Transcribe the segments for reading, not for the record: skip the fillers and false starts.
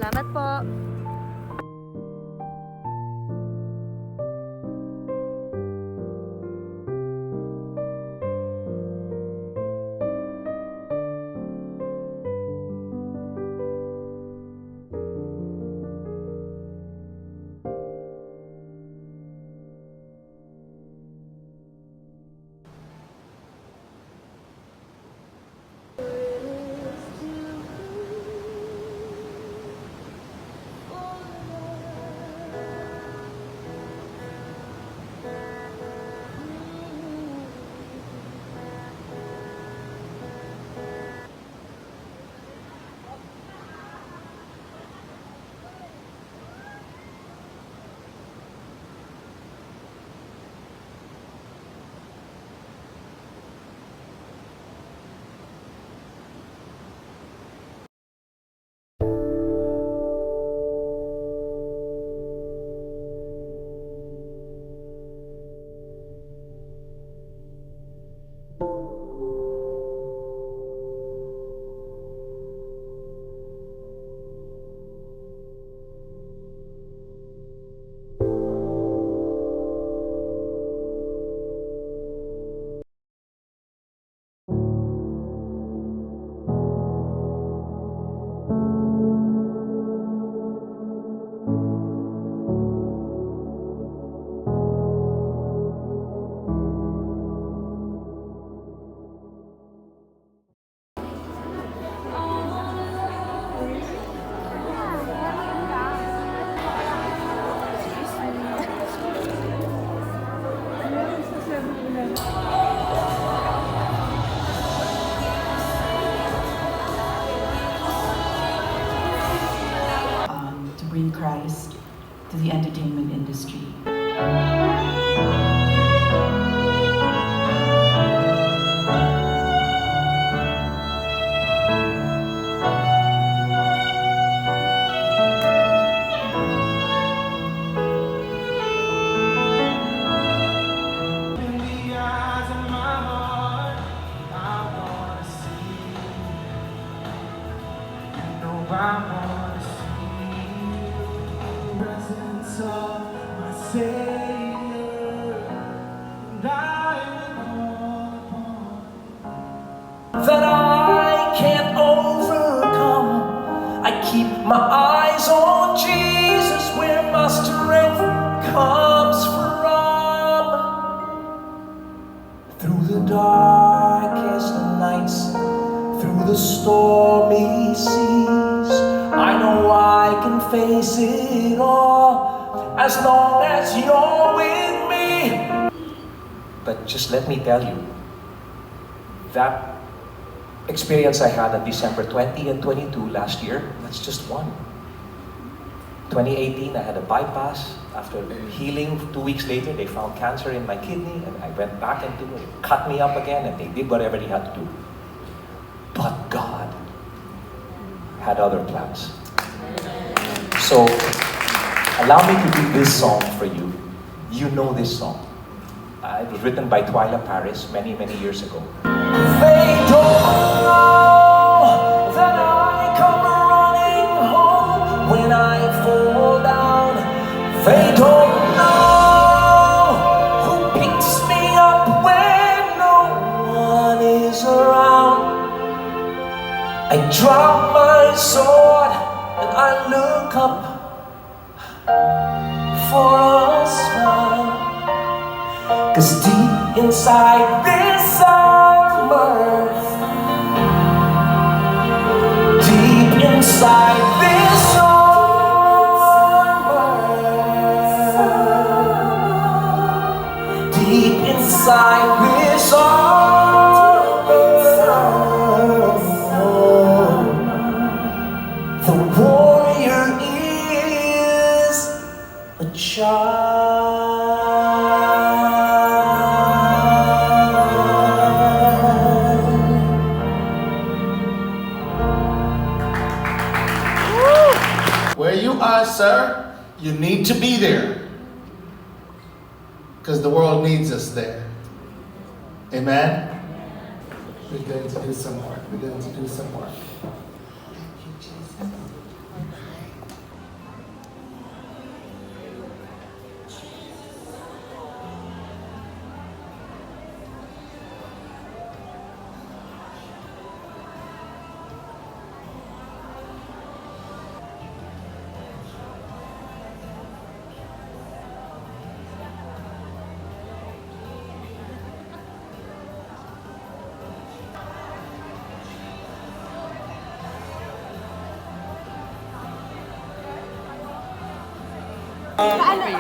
Salamat po. To bring Christ to the entertainment industry. That I can't overcome. I keep my eyes on Jesus, where my strength comes from. Through the darkest nights, through the stormy seas, I know I can face it all as long as you're with me. But just let me tell you, that experience I had on December 20 and 22 last year, that's just one. 2018, I had a bypass. After healing, 2 weeks later, they found cancer in my kidney, and I went back into it, cut me up again, and they did whatever they had to do. But God had other plans. So, allow me to do this song for you. You know this song. It was written by Twyla Paris many, many years ago. They don't know that I come running home when I fall down. They don't know who picks me up when no one is around. I drop my sword and I look up for a smile. 'Cause deep inside this earth, deep inside this earth, deep inside this earth, the warrior is a child. Where you are, sir, you need to be there. Because the world needs us there. Amen? We're going to do some work. We're going to do some work.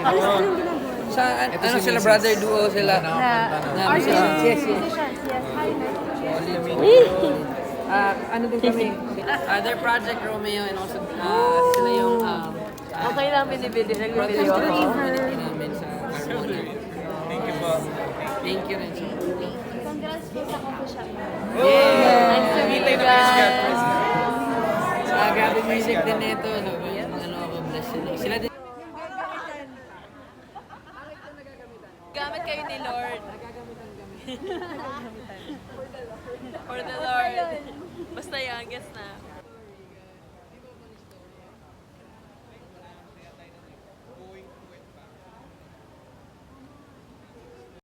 kayo. Sa ano sila, brother duo sila. Na musicians. Yes. Hi, Ano din kami? Their project Romeo and also sila yung Okay lang, binibili. brothers Nagbibili to ako. namin sa Carmona. Thank you po. Thank you rin. Congrats po sa coffee shop. Nice to meet you guys. Grabe music din nito. So, mga ako, bless sila. Sila din. Gamit kayo ni Lord. For the Lord. Basta yan, guess na.